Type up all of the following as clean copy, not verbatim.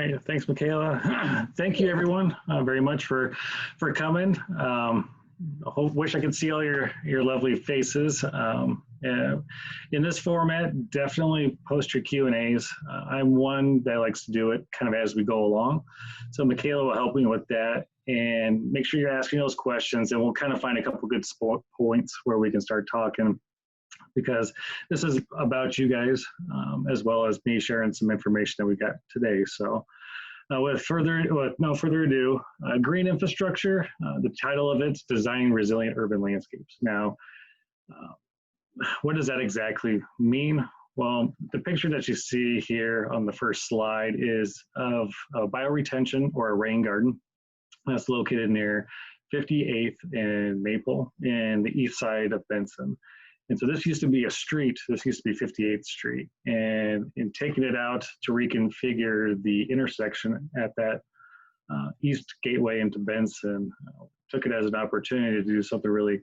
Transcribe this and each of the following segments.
right, thanks, Michaela. Thank you, everyone, very much for coming. Wish I could see all your lovely faces. In this format, definitely post your Q&As. I'm one that likes to do it kind of as we go along. So Michaela will help me with that, and make sure you're asking those questions, and we'll kind of find a couple good points where we can start talking, because this is about you guys, as well as me sharing some information that we got today. So with no further ado, green infrastructure, the title of it's Designing Resilient Urban Landscapes. Now, what does that exactly mean? Well, the picture that you see here on the first slide is of a bioretention or a rain garden that's located near 58th and Maple in the east side of Benson. And so this used to be a street. This used to be 58th Street. And in taking it out to reconfigure the intersection at that east gateway into Benson, took it as an opportunity to do something really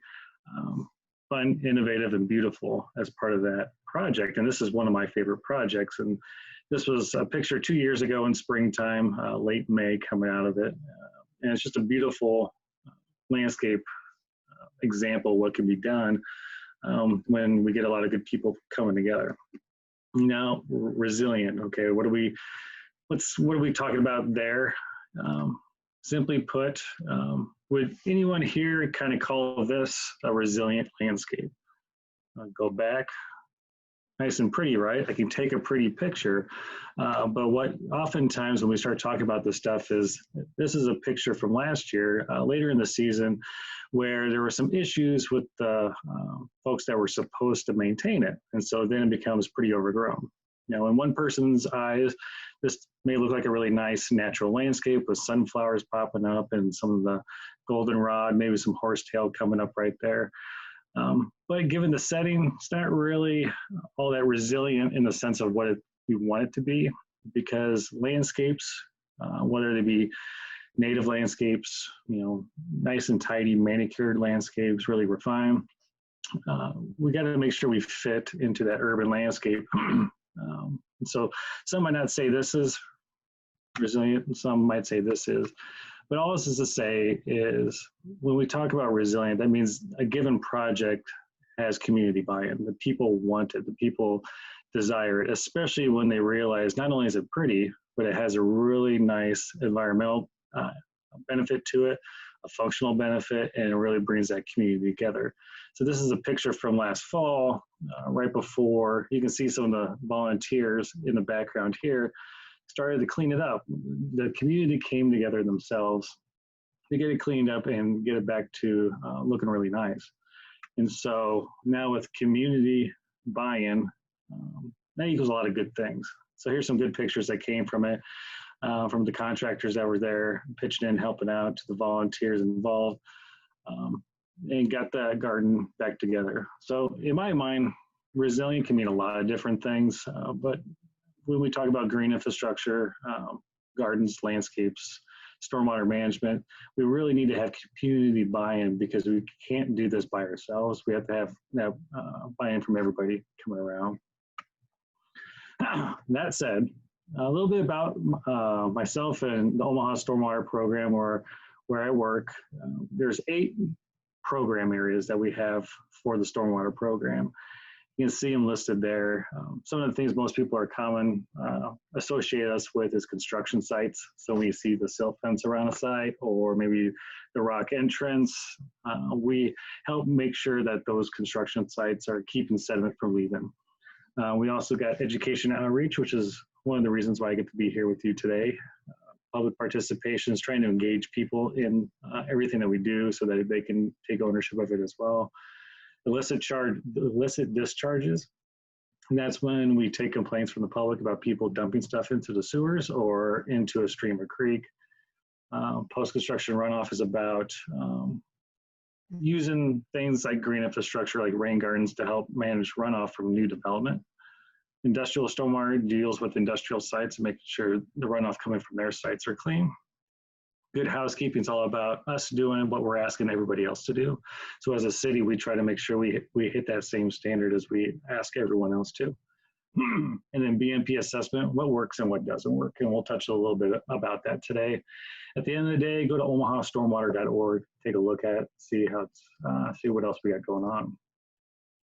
fun, innovative, and beautiful as part of that project. And this is one of my favorite projects. And this was a picture 2 years ago in springtime, late May, coming out of it. And it's just a beautiful landscape example of what can be done when we get a lot of good people coming together. Now, resilient. Okay, what are we talking about there? Simply put, would anyone here kind of call this a resilient landscape? Go back. Nice and pretty, right? I can take a pretty picture, but what oftentimes when we start talking about this stuff is, this is a picture from last year, later in the season, where there were some issues with the folks that were supposed to maintain it. And so then it becomes pretty overgrown. Now, in one person's eyes, this may look like a really nice natural landscape with sunflowers popping up and some of the goldenrod, maybe some horsetail coming up right there. But given the setting, it's not really all that resilient in the sense of what we want it to be, because landscapes, whether they be native landscapes, nice and tidy, manicured landscapes, really refined, we got to make sure we fit into that urban landscape. So some might not say this is resilient, and some might say this is. But all this is to say is, when we talk about resilient, that means a given project has community buy-in. The people want it, the people desire it, especially when they realize not only is it pretty, but it has a really nice environmental benefit to it, a functional benefit, and it really brings that community together. So this is a picture from last fall, right before, you can see some of the volunteers in the background here, started to clean it up. The community came together themselves to get it cleaned up and get it back to looking really nice. And so now with community buy-in, that equals a lot of good things. So here's some good pictures that came from it, from the contractors that were there, pitching in, helping out, to the volunteers involved, and got that garden back together. So in my mind, resilient can mean a lot of different things, but when we talk about green infrastructure, gardens, landscapes, stormwater management, we really need to have community buy-in, because we can't do this by ourselves. We have to have that buy-in from everybody coming around. That said, a little bit about myself and the Omaha Stormwater Program, where I work. There's 8 program areas that we have for the stormwater program. You can see them listed there. Some of the things most people are common associate us with is construction sites. So when you see the silt fence around a site, or maybe the rock entrance, we help make sure that those construction sites are keeping sediment from leaving. We also got education outreach, which is one of the reasons why I get to be here with you today. Public participation is trying to engage people in everything that we do so that they can take ownership of it as well. Illicit discharges, and that's when we take complaints from the public about people dumping stuff into the sewers or into a stream or creek. Post-construction runoff is about using things like green infrastructure, like rain gardens, to help manage runoff from new development. Industrial stormwater deals with industrial sites and making sure the runoff coming from their sites are clean. Good housekeeping is all about us doing what we're asking everybody else to do. So as a city, we try to make sure we hit that same standard as we ask everyone else to. And then BMP assessment, what works and what doesn't work. And we'll touch a little bit about that today. At the end of the day, go to omahastormwater.org, take a look at, see what else we got going on.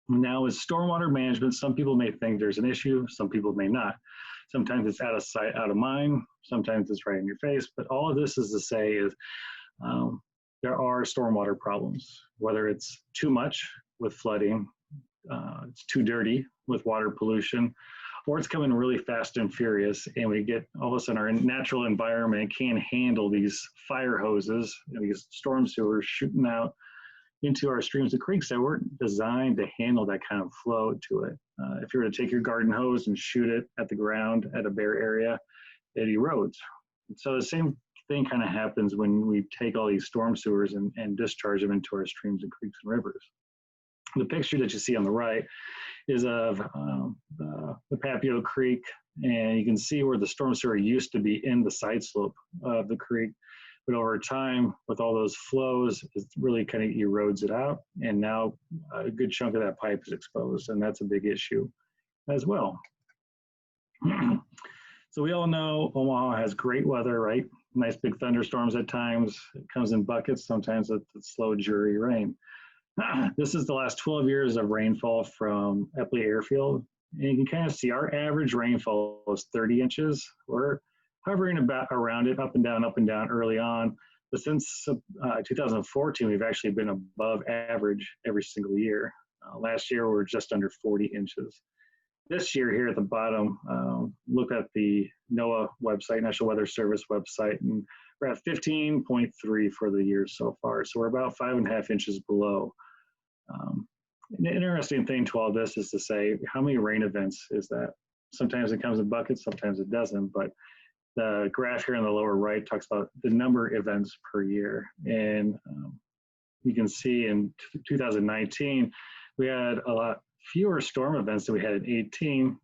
Now with stormwater management, some people may think there's an issue, some people may not. Sometimes it's out of sight, out of mind, sometimes it's right in your face, but all of this is to say is there are stormwater problems, whether it's too much with flooding, it's too dirty with water pollution, or it's coming really fast and furious, and we get all of a sudden our natural environment can't handle these fire hoses, these storm sewers shooting out into our streams and creeks that weren't designed to handle that kind of flow to it. If you were to take your garden hose and shoot it at the ground at a bare area, it erodes. So the same thing kind of happens when we take all these storm sewers and discharge them into our streams and creeks and rivers. The picture that you see on the right is of the Papio Creek, and you can see where the storm sewer used to be in the side slope of the creek. But over time, with all those flows, it really kind of erodes it out. And now a good chunk of that pipe is exposed, and that's a big issue as well. So we all know Omaha has great weather, right? Nice big thunderstorms at times. It comes in buckets, sometimes it's slow, dreary rain. This is the last 12 years of rainfall from Epley Airfield. And you can kind of see our average rainfall is 30 inches. We're hovering about around it, up and down early on. But since 2014, we've actually been above average every single year. Last year, we were just under 40 inches. This year here at the bottom, look at the NOAA website, National Weather Service website, and we're at 15.3 for the year so far. So we're about 5.5 inches below. An interesting thing to all this is to say, how many rain events is that? Sometimes it comes in buckets, sometimes it doesn't, but the graph here on the lower right talks about the number of events per year. And you can see in 2019, we had a lot fewer storm events than we had in 18.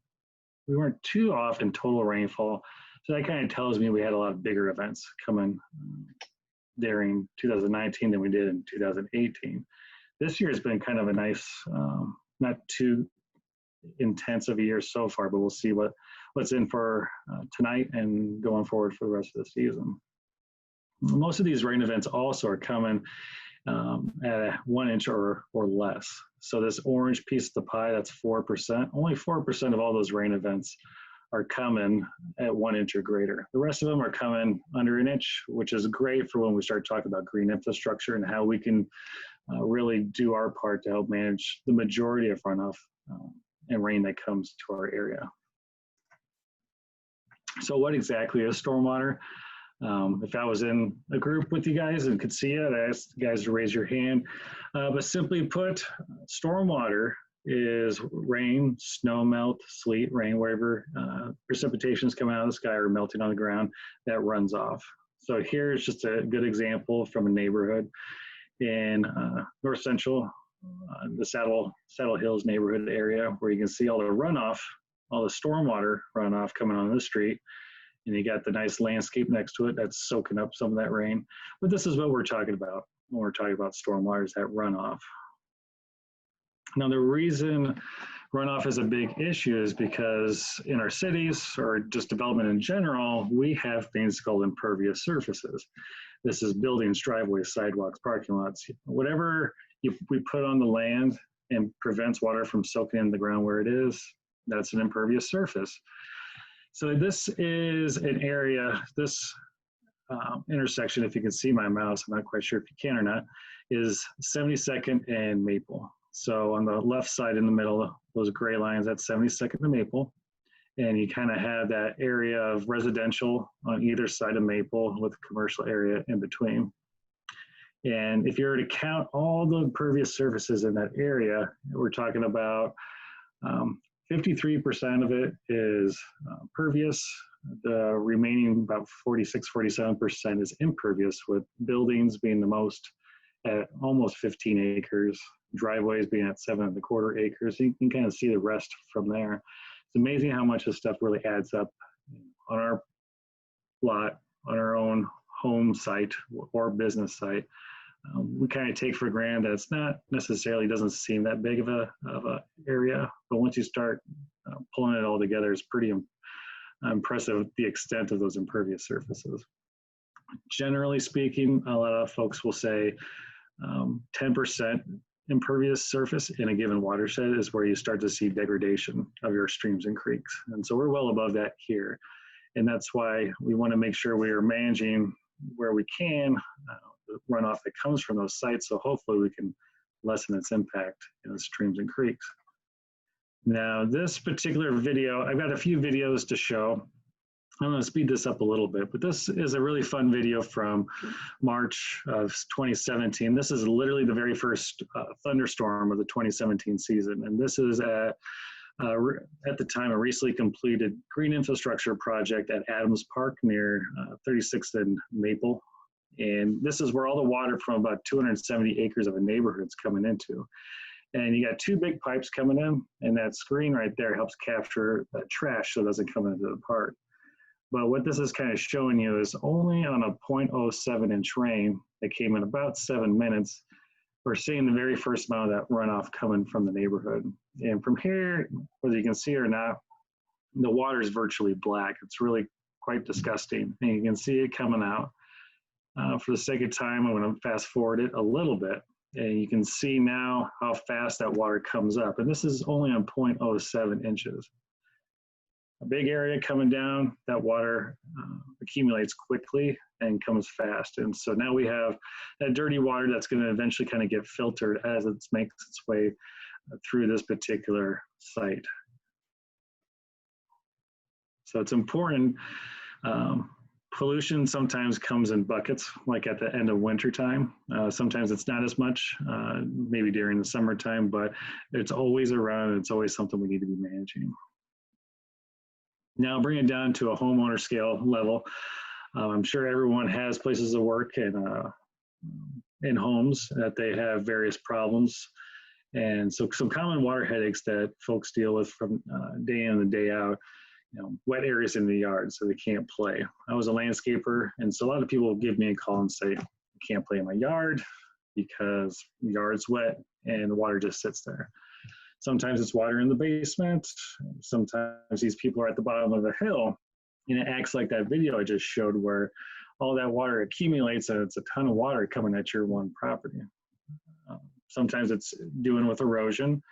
We weren't too off in total rainfall. So that kind of tells me we had a lot of bigger events coming during 2019 than we did in 2018. This year has been kind of a nice, not too intense of a year so far, but we'll see what's in for tonight and going forward for the rest of the season. Most of these rain events also are coming at 1 inch or less. So this orange piece of the pie, that's 4%. Only 4% of all those rain events are coming at 1 inch or greater. The rest of them are coming under an inch, which is great for when we start talking about green infrastructure and how we can really do our part to help manage the majority of runoff and rain that comes to our area. So what exactly is stormwater? If I was in a group with you guys and could see it, I'd ask you guys to raise your hand. But simply put, stormwater is rain, snow melt, sleet, rain, wherever precipitations coming out of the sky or melting on the ground that runs off. So here's just a good example from a neighborhood in North Central, the Saddle Hills neighborhood area, where you can see all the runoff, all the stormwater runoff coming on the street. And you got the nice landscape next to it that's soaking up some of that rain. But this is what we're talking about when we're talking about stormwater, is that runoff. Now, the reason runoff is a big issue is because in our cities, or just development in general, we have things called impervious surfaces. This is buildings, driveways, sidewalks, parking lots. Whatever we put on the land and prevents water from soaking in the ground where it is, that's an impervious surface. So this is an area, this intersection, if you can see my mouse, I'm not quite sure if you can or not, is 72nd and Maple. So on the left side in the middle, those gray lines, that's 72nd and Maple. And you kind of have that area of residential on either side of Maple with commercial area in between. And if you were to count all the impervious surfaces in that area, we're talking about 53% of it is pervious. The remaining about 46–47% is impervious, with buildings being the most at almost 15 acres, driveways being at 7¼ acres. You can kind of see the rest from there. It's amazing how much this stuff really adds up on our lot, on our own home site or business site. we kind of take for granted that it's not necessarily, doesn't seem that big of a area, but once you start pulling it all together, it's pretty impressive the extent of those impervious surfaces. Generally speaking, a lot of folks will say 10% impervious surface in a given watershed is where you start to see degradation of your streams and creeks. And so we're well above that here. And that's why we want to make sure we are managing where we can the runoff that comes from those sites. So hopefully we can lessen its impact in the streams and creeks. Now, this particular video, I've got a few videos to show. I'm going to speed this up a little bit, but this is a really fun video from March of 2017. This is literally the very first thunderstorm of the 2017 season. And this is at the time a recently completed green infrastructure project at Adams Park near 36th and Maple. And this is where all the water from about 270 acres of a neighborhood is coming into. And you got two big pipes coming in, and that screen right there helps capture trash so it doesn't come into the park. But what this is kind of showing you is only on a 0.07 inch rain that came in about 7 minutes, we're seeing the very first amount of that runoff coming from the neighborhood. And from here, whether you can see it or not, the water is virtually black. It's really quite disgusting. And you can see it coming out. For the sake of time, I'm going to fast forward it a little bit. And you can see now how fast that water comes up. And this is only on 0.07 inches. A big area coming down, that water accumulates quickly and comes fast. And so now we have that dirty water that's going to eventually kind of get filtered as it makes its way through this particular site. So it's important. Pollution sometimes comes in buckets, like at the end of winter time. Sometimes it's not as much, maybe during the summertime, but it's always around. And it's always something we need to be managing. Now bring it down to a homeowner scale level. I'm sure everyone has places of work and in homes that they have various problems. And so some common water headaches that folks deal with from day in and day out, wet areas in the yard so they can't play. I was a landscaper, and so a lot of people will give me a call and say, I can't play in my yard because the yard's wet and the water just sits there. Sometimes it's water in the basement. Sometimes these people are at the bottom of the hill, and it acts like that video I just showed where all that water accumulates and it's a ton of water coming at your one property. Sometimes it's doing with erosion.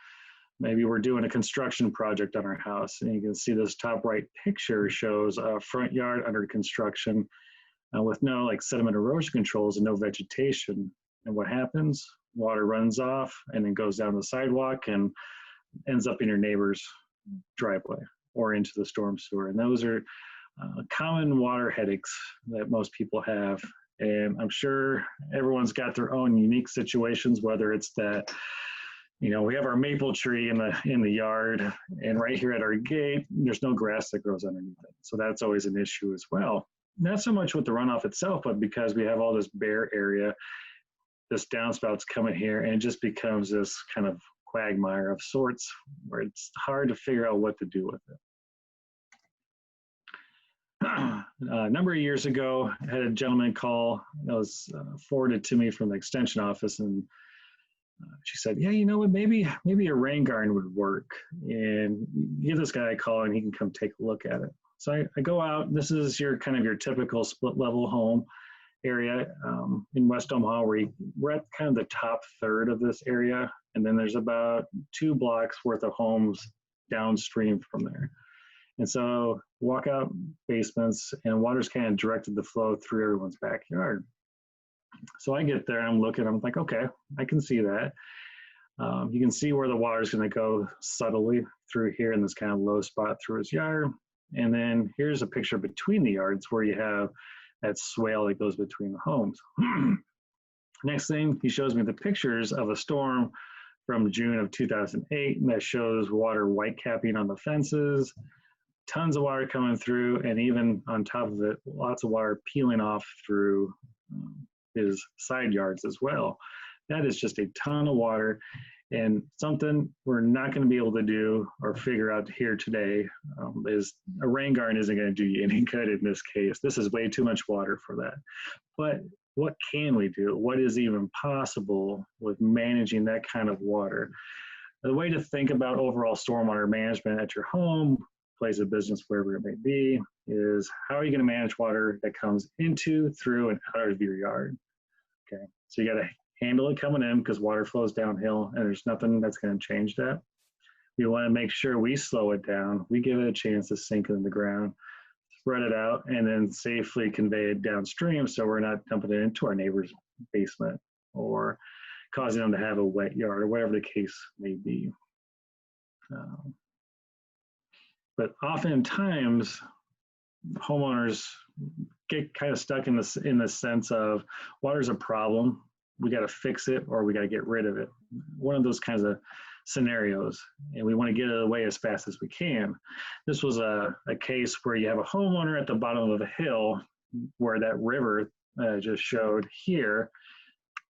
Maybe we're doing a construction project on our house, and you can see this top right picture shows a front yard under construction with no sediment erosion controls and no vegetation. And what happens? Water runs off and then goes down the sidewalk and ends up in your neighbor's driveway or into the storm sewer. And those are common water headaches that most people have. And I'm sure everyone's got their own unique situations, whether it's that, we have our maple tree in the yard, and right here at our gate, there's no grass that grows underneath it. So that's always an issue as well. Not so much with the runoff itself, but because we have all this bare area, this downspouts coming here, and it just becomes this kind of quagmire of sorts where it's hard to figure out what to do with it. A number of years ago, I had a gentleman call that was forwarded to me from the extension office, and she said, yeah, you know what, maybe a rain garden would work, and give this guy a call and he can come take a look at it. So I go out. This is your typical split level home area in West Omaha, where we're at kind of the top third of this area, and then there's about 2 blocks worth of homes downstream from there. And so walk out basements, and water's kind of directed to flow through everyone's backyard. So I get there and I'm looking, I'm like, okay, I can see that. You can see where the water's going to go subtly through here in this kind of low spot through his yard. And then here's a picture between the yards where you have that swale that goes between the homes. Next thing, he shows me the pictures of a storm from June of 2008, and that shows water white capping on the fences, tons of water coming through, and even on top of it, lots of water peeling off through his side yards as well. That is just a ton of water, and something we're not going to be able to do or figure out here today is a rain garden isn't going to do you any good in this case. This is way too much water for that. But what can we do? What is even possible with managing that kind of water? The way to think about overall stormwater management at your home, place of business, wherever it may be, is how are you going to manage water that comes into, through, and out of your yard? Okay, so you got to handle it coming in because water flows downhill and there's nothing that's going to change that. We want to make sure we slow it down. We give it a chance to sink in the ground, spread it out, and then safely convey it downstream so we're not dumping it into our neighbor's basement or causing them to have a wet yard or whatever the case may be. But oftentimes, homeowners get kind of stuck in the sense of water's a problem, we got to fix it or we got to get rid of it. One of those kinds of scenarios, and we want to get it away as fast as we can. This was a case where you have a homeowner at the bottom of a hill where that river just showed here.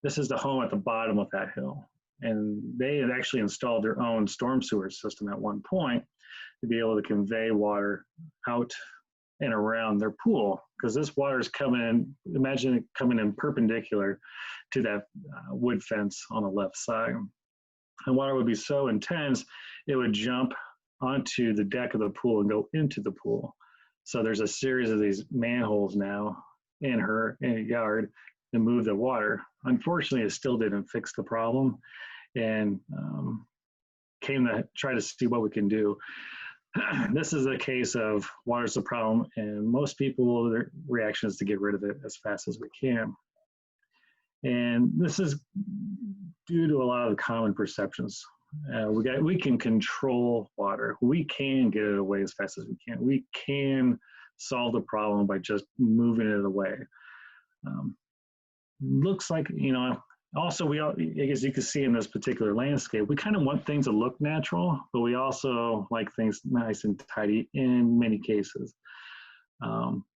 This is the home at the bottom of that hill. And they had actually installed their own storm sewer system at one point to be able to convey water out and around their pool, because this water is coming in, imagine it coming in perpendicular to that wood fence on the left side. And water would be so intense, it would jump onto the deck of the pool and go into the pool. So there's a series of these manholes now in her yard to move the water. Unfortunately, it still didn't fix the problem, and came to try to see what we can do. This is a case of water's a problem, and most people, their reaction is to get rid of it as fast as we can. And this is due to a lot of common perceptions. We can control water. We can get it away as fast as we can. We can solve the problem by just moving it away. Looks like, you know, also as you can see in this particular landscape, we kind of want things to look natural, but we also like things nice and tidy in many cases.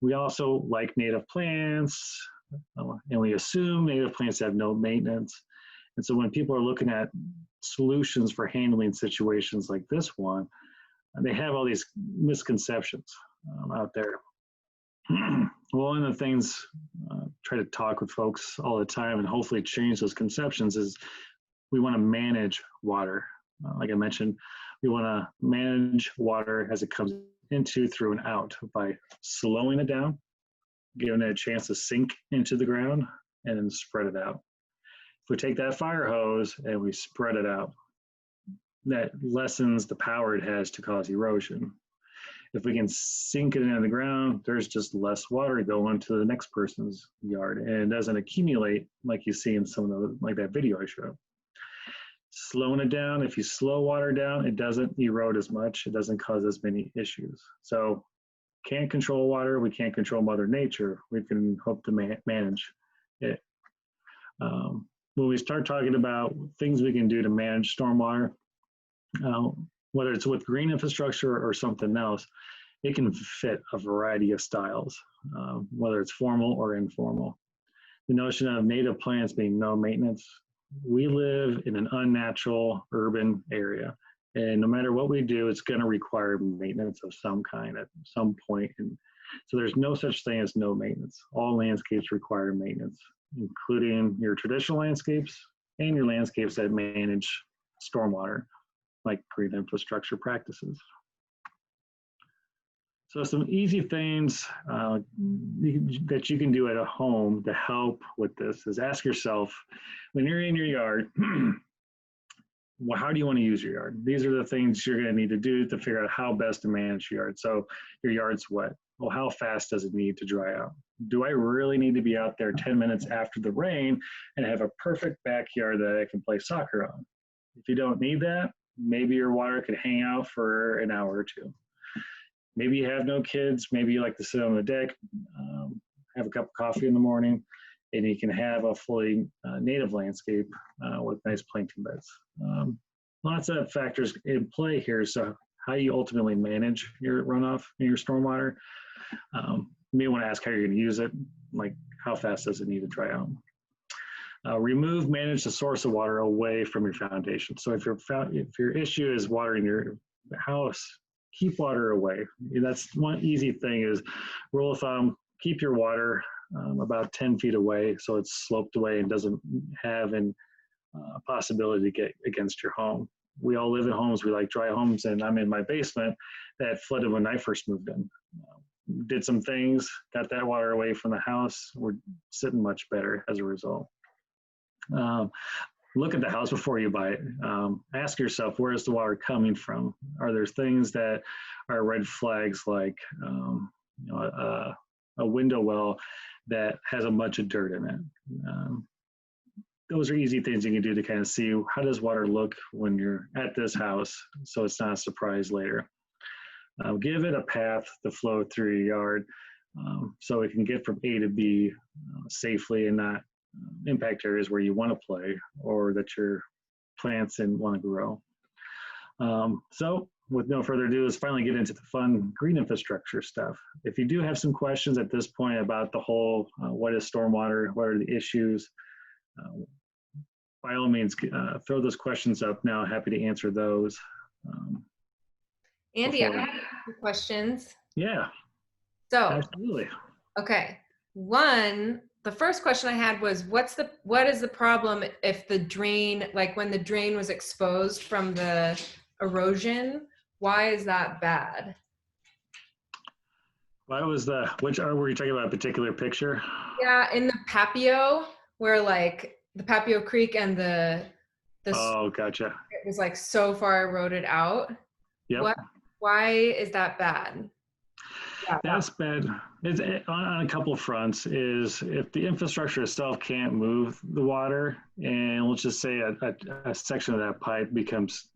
We also like native plants, and we assume native plants have no maintenance. And so when people are looking at solutions for handling situations like this one, they have all these misconceptions out there. One of the things try to talk with folks all the time and hopefully change those conceptions is we want to manage water. Like I mentioned, we want to manage water as it comes into, through, and out by slowing it down, giving it a chance to sink into the ground, and then spread it out. If we take that fire hose and we spread it out, that lessens the power it has to cause erosion. If we can sink it into the ground, there's just less water going to the next person's yard, and it doesn't accumulate like you see in some of the, like that video I showed. Slowing it down, if you slow water down, it doesn't erode as much, it doesn't cause as many issues. So can't control water, we can't control Mother Nature, we can hope to manage it. When we start talking about things we can do to manage stormwater, whether it's with green infrastructure or something else, it can fit a variety of styles, whether it's formal or informal. The notion of native plants being no maintenance, we live in an unnatural urban area, and no matter what we do, it's going to require maintenance of some kind at some point. And so there's no such thing as no maintenance. All landscapes require maintenance, including your traditional landscapes and your landscapes that manage stormwater, like green infrastructure practices. So some easy things that you can do at home to help with this is ask yourself, when you're in your yard, well, how do you want to use your yard? These are the things you're going to need to do to figure out how best to manage your yard. So your yard's wet. Well, how fast does it need to dry out? Do I really need to be out there 10 minutes after the rain and have a perfect backyard that I can play soccer on? If you don't need that, maybe your water could hang out for an hour or two. Maybe you have no kids, maybe you like to sit on the deck, have a cup of coffee in the morning, and you can have a fully native landscape with nice plankton beds. Lots of factors in play here. So how you ultimately manage your runoff and your stormwater, you may want to ask how you're going to use it, like how fast does it need to dry out. Manage the source of water away from your foundation. So if your issue is water in your house, keep water away. That's one easy thing is, rule of thumb, keep your water about 10 feet away so it's sloped away and doesn't have an possibility to get against your home. We all live in homes, we like dry homes, and I'm in my basement that flooded when I first moved in. Did some things, got that water away from the house. We're sitting much better as a result. Look at the house before you buy it. Ask yourself, where is the water coming from? Are there things that are red flags, like a window well that has a bunch of dirt in it? Those are easy things you can do to kind of see how does water look when you're at this house, so it's not a surprise later. Give it a path to flow through your yard so it can get from A to B safely and not impact areas where you want to play or that your plants and want to grow. So with no further ado, let's finally get into the fun green infrastructure stuff. If you do have some questions at this point about the whole what is stormwater, what are the issues, by all means, throw those questions up now. Happy to answer those. Andy, I have some questions. Yeah, so absolutely. Okay, the first question I had was, what is the problem if the drain, like when the drain was exposed from the erosion, why is that bad? Why was were you talking about a particular picture? Yeah, in the Papio, where like the Papio Creek and the oh, gotcha. It was like so far eroded out. Yep. Why is that bad? Yeah, that's bad. It's on a couple of fronts. Is if the infrastructure itself can't move the water, and let's just say a section of that pipe becomes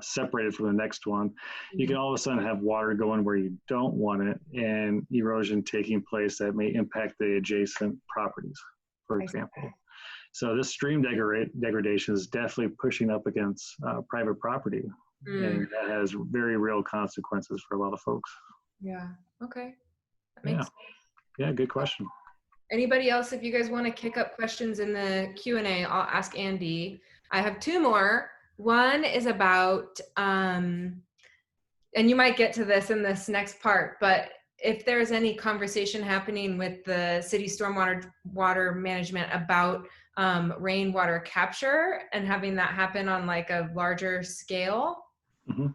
separated from the next one, you can all of a sudden have water going where you don't want it, and erosion taking place that may impact the adjacent properties, for example. So this stream degradation is definitely pushing up against private property, and that has very real consequences for a lot of folks. Yeah. Okay. That makes sense. Yeah, good question. Anybody else, if you guys want to kick up questions in the Q&A, I'll ask Andy. I have two more. One is about, and you might get to this in this next part, but if there's any conversation happening with the city water management about rainwater capture and having that happen on like a larger scale. Mm-hmm.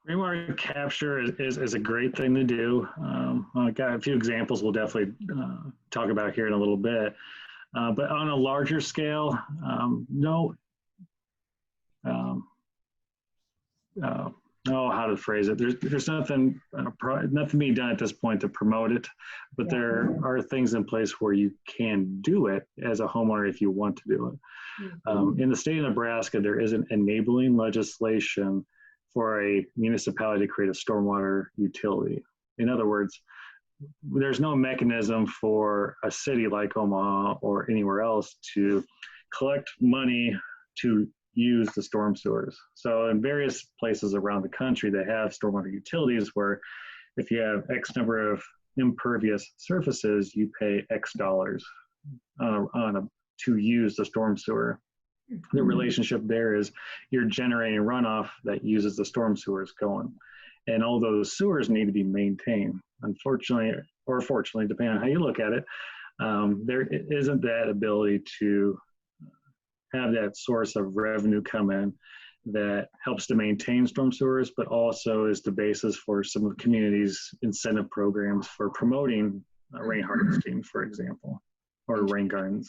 Rainwater capture is a great thing to do. I've got a few examples we'll definitely talk about here in a little bit. But on a larger scale, how to phrase it. There's nothing being done at this point to promote it, but there are things in place where you can do it as a homeowner if you want to do it. In the state of Nebraska, there is an enabling legislation for a municipality to create a stormwater utility. In other words, there's no mechanism for a city like Omaha or anywhere else to collect money to use the storm sewers. So in various places around the country, they have stormwater utilities where if you have X number of impervious surfaces, you pay X dollars to use the storm sewer. The relationship there is you're generating runoff that uses the storm sewers going. And all those sewers need to be maintained. Unfortunately, or fortunately, depending on how you look at it, there isn't that ability to have that source of revenue come in that helps to maintain storm sewers, but also is the basis for some of the community's incentive programs for promoting rain harvesting, for example, or rain gardens.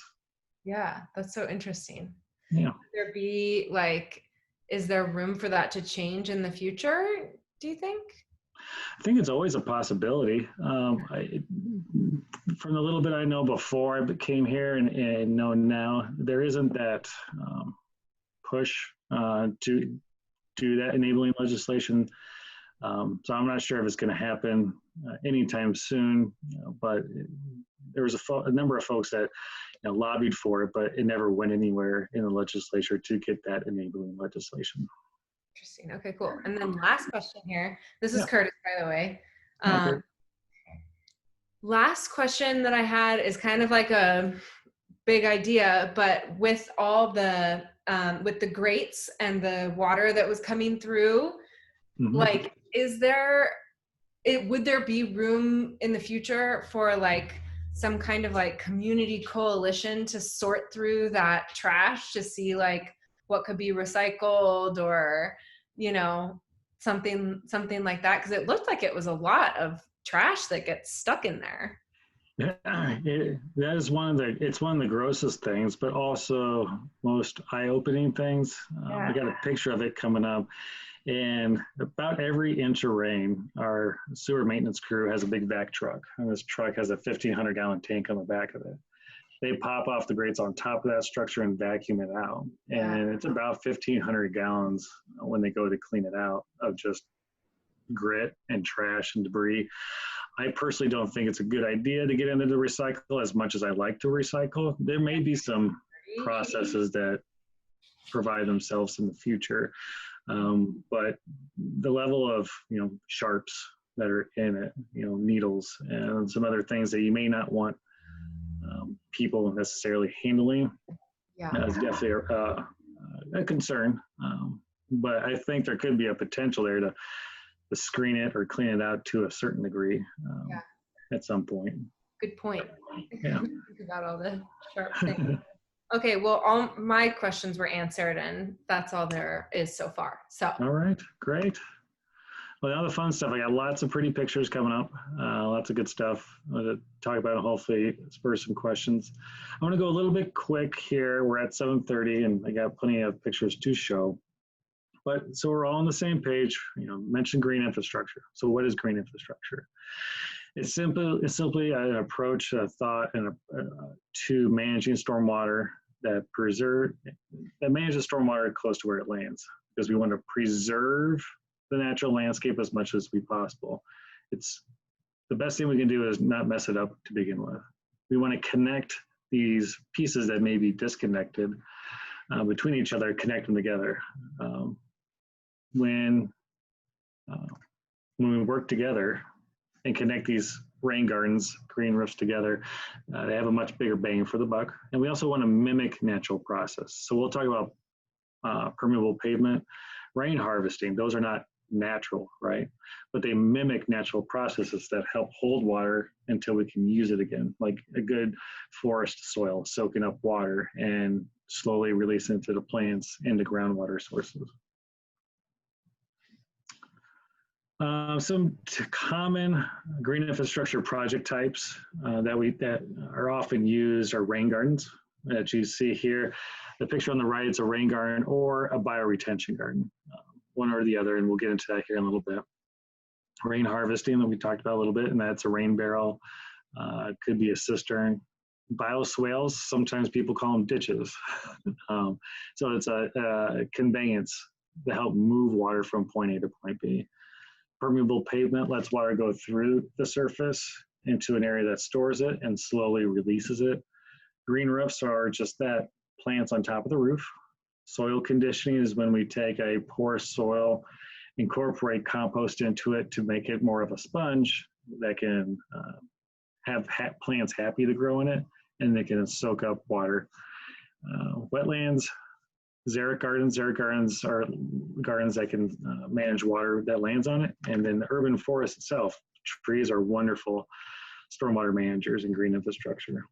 Yeah, that's so interesting. Yeah. Would there be like, is there room for that to change in the future, do you think? I think it's always a possibility. From the little bit I know before I came here and know now, there isn't that push to do that enabling legislation. So I'm not sure if it's going to happen anytime soon, but there was a number of folks that lobbied for it, but it never went anywhere in the legislature to get that enabling legislation. Interesting. Okay, cool. And then last question here. This is Curtis, by the way. Last question that I had is kind of like a big idea, but with all the with the grates and the water that was coming through, like, is there would there be room in the future for like some kind of like community coalition to sort through that trash to see like what could be recycled, or you know, something like that? Because it looked like it was a lot of trash that gets stuck in there. That is it's one of the grossest things, but also most eye-opening things. I Yeah. got a picture of it coming up, and about every inch of rain, our sewer maintenance crew has a big vac truck, and this truck has a 1,500-gallon tank on the back of it. They pop off the grates on top of that structure and vacuum it out, Yeah. and it's about 1,500 gallons when they go to clean it out of just grit and trash and debris. I personally don't think it's a good idea to get into the recycle as much as I like to recycle. There may be some processes that provide themselves in the future, but the level of sharps that are in it, needles and some other things that you may not want people necessarily handling Yeah. is definitely a concern. But I think there could be a potential there to screen it or clean it out to a certain degree at some point. Good point. Yeah. Think about all the sharp things. Okay, well, all my questions were answered, and that's all there is so far. So. All right, great. Well, now the fun stuff. I got lots of pretty pictures coming up. Lots of good stuff to talk about. And hopefully, spur some questions. I'm going to go a little bit quick here. We're at 7:30, and I got plenty of pictures to show. But so we're all on the same page. Mention green infrastructure. So what is green infrastructure? It's simply an approach, a thought, and to managing stormwater that manages stormwater close to where it lands, because we want to preserve the natural landscape as much as we possible. It's the best thing we can do is not mess it up to begin with. We want to connect these pieces that may be disconnected between each other, connect them together. When we work together and connect these rain gardens, green roofs together, they have a much bigger bang for the buck. And we also want to mimic natural process. So we'll talk about permeable pavement, rain harvesting. Those are not natural, right? But they mimic natural processes that help hold water until we can use it again, like a good forest soil soaking up water and slowly releasing it to the plants into groundwater sources. Some common green infrastructure project types that are often used are rain gardens. That you see here, the picture on the right is a rain garden or a bioretention garden, one or the other, and we'll get into that here in a little bit. Rain harvesting that we talked about a little bit, and that's a rain barrel. It could be a cistern. Bioswales, sometimes people call them ditches. So it's a conveyance to help move water from point A to point B. Permeable pavement lets water go through the surface into an area that stores it and slowly releases it. Green roofs are just that, plants on top of the roof. Soil conditioning is when we take a porous soil, incorporate compost into it to make it more of a sponge that can have plants happy to grow in it, and they can soak up water. Wetlands, xeric gardens. Xeric gardens are gardens that can manage water that lands on it. And then the urban forest itself, trees are wonderful stormwater managers in green infrastructure.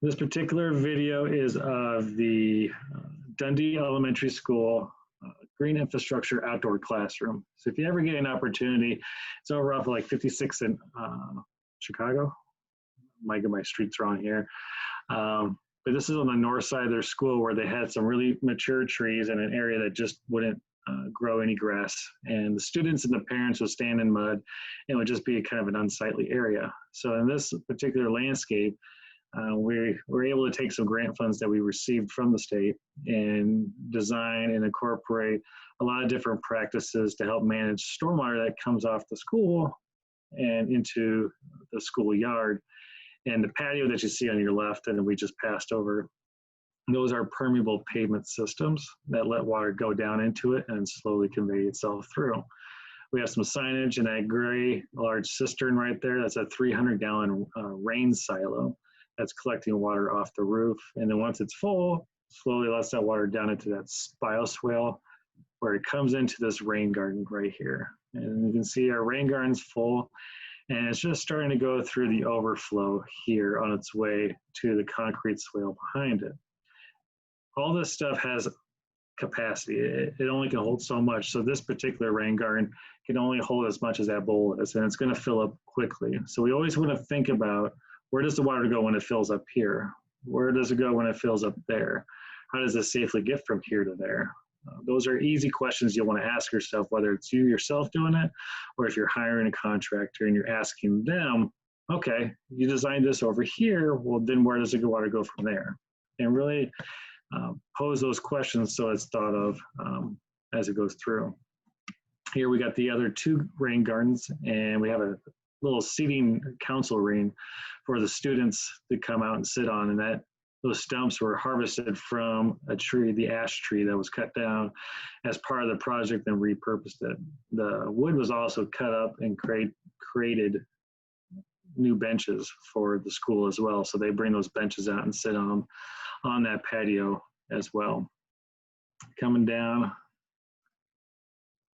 This particular video is of the Dundee Elementary School green infrastructure outdoor classroom. So if you ever get an opportunity, it's over off of like 56 in Chicago. Might get my streets wrong here. But this is on the north side of their school, where they had some really mature trees in an area that just wouldn't grow any grass. And the students and the parents would stand in mud, and it would just be kind of an unsightly area. So in this particular landscape, we were able to take some grant funds that we received from the state and design and incorporate a lot of different practices to help manage stormwater that comes off the school and into the school yard. And the patio that you see on your left and we just passed over, those are permeable pavement systems that let water go down into it and slowly convey itself through. We have some signage in that gray large cistern right there. That's a 300-gallon rain silo that's collecting water off the roof. And then once it's full, slowly lets that water down into that bioswale where it comes into this rain garden right here. And you can see our rain garden's full, and it's just starting to go through the overflow here on its way to the concrete swale behind it. All this stuff has capacity. It only can hold so much. So this particular rain garden can only hold as much as that bowl is, and it's going to fill up quickly. So we always want to think about, where does the water go when it fills up here? Where does it go when it fills up there? How does it safely get from here to there? Those are easy questions you'll want to ask yourself, whether it's you yourself doing it, or if you're hiring a contractor and you're asking them, okay, you designed this over here, well, then where does the water go from there? And really pose those questions so it's thought of as it goes through. Here we got the other two rain gardens, and we have a little seating council ring for the students to come out and sit on, and those stumps were harvested from a tree, the ash tree that was cut down as part of the project and repurposed it. The wood was also cut up and created new benches for the school as well. So they bring those benches out and sit on that patio as well. Coming down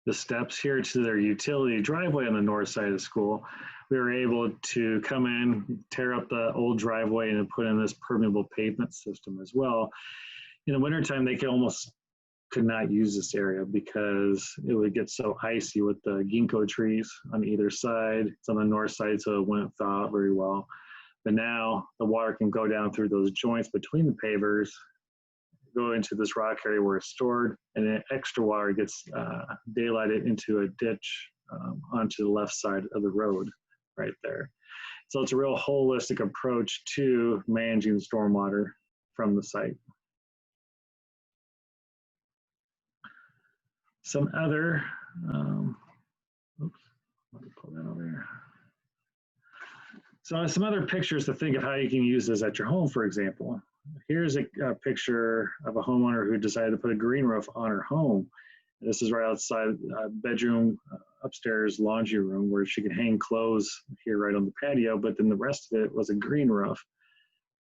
the steps here to their utility driveway on the north side of the school, we were able to come in, tear up the old driveway, and put in this permeable pavement system as well. In the wintertime, they could not use this area because it would get so icy with the ginkgo trees on either side. It's on the north side, so it wouldn't thaw out very well. But now the water can go down through those joints between the pavers, go into this rock area where it's stored, and then extra water gets daylighted into a ditch onto the left side of the road right there. So it's a real holistic approach to managing stormwater from the site. Some other, oops, let me pull that over here. So some other pictures to think of how you can use this at your home, for example. Here's a picture of a homeowner who decided to put a green roof on her home. This is right outside bedroom, upstairs laundry room where she could hang clothes here right on the patio, but then the rest of it was a green roof.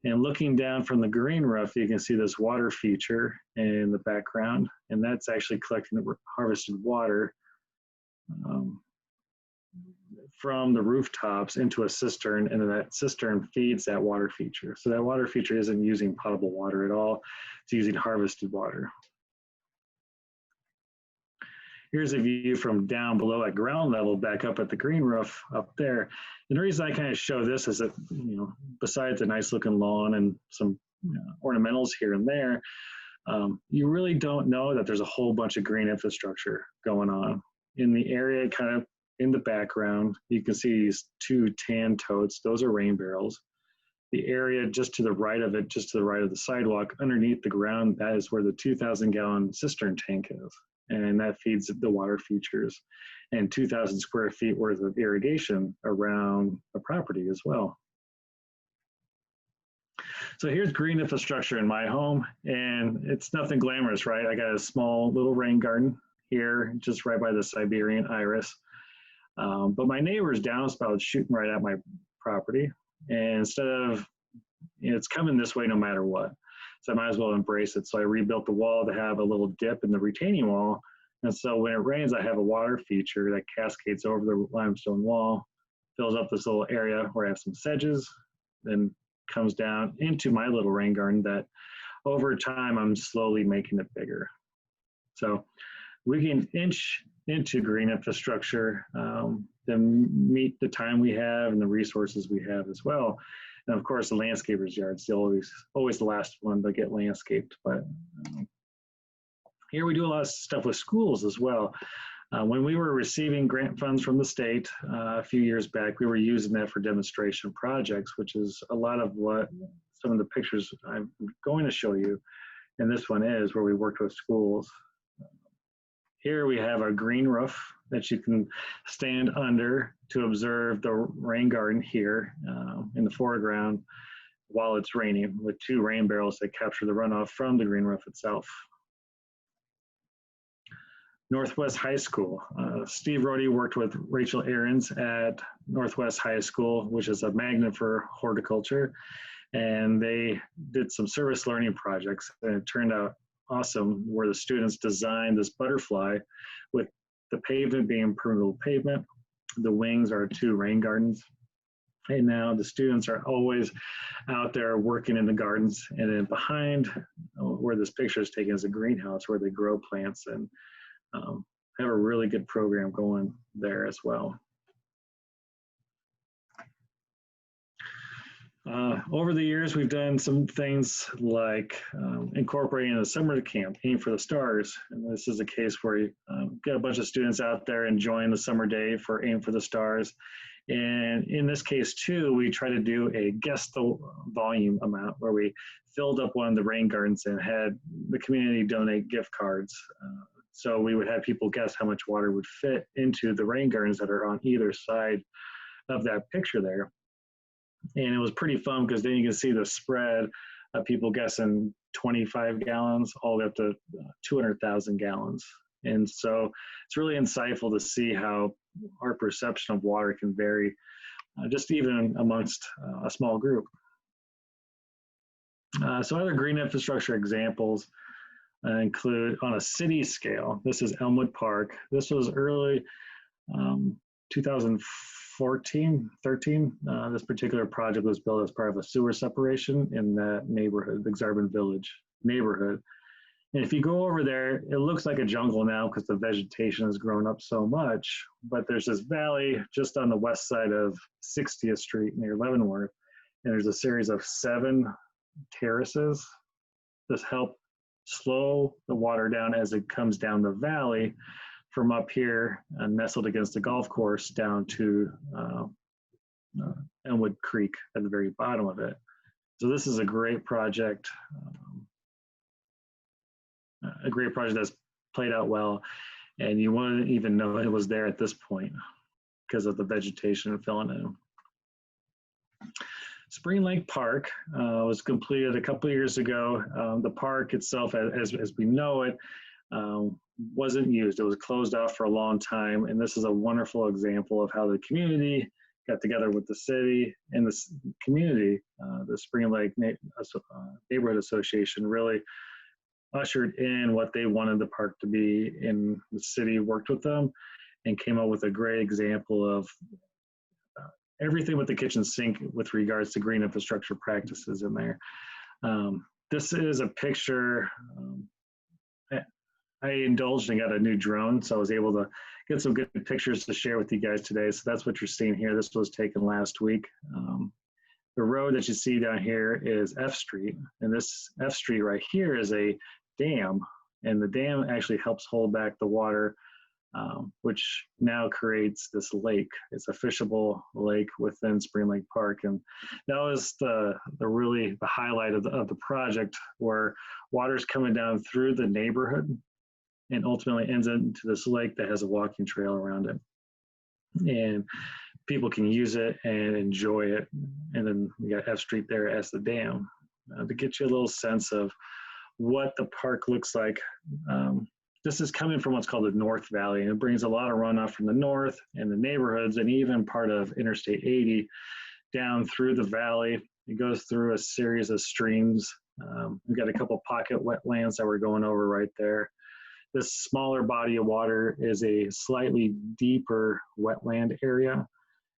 And looking down from the green roof, you can see this water feature in the background, and that's actually collecting the harvested water from the rooftops into a cistern, and then that cistern feeds that water feature. So that water feature isn't using potable water at all, it's using harvested water. Here's a view from down below at ground level, back up at the green roof up there. And the reason I kind of show this is that, besides a nice looking lawn and some ornamentals here and there, you really don't know that there's a whole bunch of green infrastructure going on. In the area, kind of in the background, you can see these two tan totes. Those are rain barrels. The area just to the right of it, just to the right of the sidewalk, underneath the ground, that is where the 2,000-gallon cistern tank is. And that feeds the water features and 2,000 square feet worth of irrigation around the property as well. So here's green infrastructure in my home, and it's nothing glamorous, right? I got a small little rain garden here, just right by the Siberian iris. But my neighbor's downspout is shooting right at my property. And instead of, it's coming this way no matter what. So I might as well embrace it. So I rebuilt the wall to have a little dip in the retaining wall. And so when it rains, I have a water feature that cascades over the limestone wall, fills up this little area where I have some sedges, then comes down into my little rain garden that over time, I'm slowly making it bigger. So we can inch into green infrastructure to meet the time we have and the resources we have as well. And of course, the landscaper's yard is always the last one to get landscaped. But here we do a lot of stuff with schools as well. When we were receiving grant funds from the state a few years back, we were using that for demonstration projects, which is a lot of what some of the pictures I'm going to show you. And this one is where we worked with schools. Here we have our green roof that you can stand under to observe the rain garden here in the foreground while it's raining, with two rain barrels that capture the runoff from the green roof itself. Northwest High School. Steve Rohde worked with Rachel Ahrens at Northwest High School, which is a magnet for horticulture. And they did some service learning projects, and it turned out awesome, where the students designed this butterfly with the pavement being permeable pavement. The wings are 2 rain gardens. And now the students are always out there working in the gardens. And then behind where this picture is taken is a greenhouse where they grow plants, and have a really good program going there as well. Over the years, we've done some things like incorporating a summer camp, Aim for the Stars. And this is a case where you get a bunch of students out there enjoying the summer day for Aim for the Stars. And in this case too, we try to do a guess the volume amount where we filled up one of the rain gardens and had the community donate gift cards. So we would have people guess how much water would fit into the rain gardens that are on either side of that picture there. And it was pretty fun because then you can see the spread of people guessing 25 gallons all the way up to 200,000 gallons. And so it's really insightful to see how our perception of water can vary just even amongst a small group. So other green infrastructure examples include on a city scale. This is Elmwood Park. This was early 2014, 13. This particular project was built as part of a sewer separation in that neighborhood, the Xarban Village neighborhood. And if you go over there, it looks like a jungle now because the vegetation has grown up so much, but there's this valley just on the west side of 60th Street near Leavenworth, and there's a series of 7 terraces. This help slow the water down as it comes down the valley from up here nestled against the golf course down to Elmwood Creek at the very bottom of it. So this is a great project that's played out well, and you wouldn't even know it was there at this point because of the vegetation filling in. Spring Lake Park was completed a couple of years ago. The park itself, as we know it, wasn't used. It was closed off for a long time, and this is a wonderful example of how the community got together with the city and the community. The Spring Lake Neighborhood Association really ushered in what they wanted the park to be, and the city worked with them and came up with a great example of everything with the kitchen sink with regards to green infrastructure practices in there. This is a picture. I indulged and got a new drone, so I was able to get some good pictures to share with you guys today. So that's what you're seeing here. This was taken last week. The road that you see down here is F Street, and this F Street right here is a dam, and the dam actually helps hold back the water, which now creates this lake. It's a fishable lake within Spring Lake Park, and that was the highlight of the project, where water's coming down through the neighborhood and ultimately ends into this lake that has a walking trail around it, and people can use it and enjoy it. And then we got F Street there as the dam to get you a little sense of what the park looks like. This is coming from what's called the North Valley, and it brings a lot of runoff from the north and the neighborhoods and even part of Interstate 80 down through the valley. It goes through a series of streams. We've got a couple pocket wetlands that we're going over right there. This smaller body of water is a slightly deeper wetland area.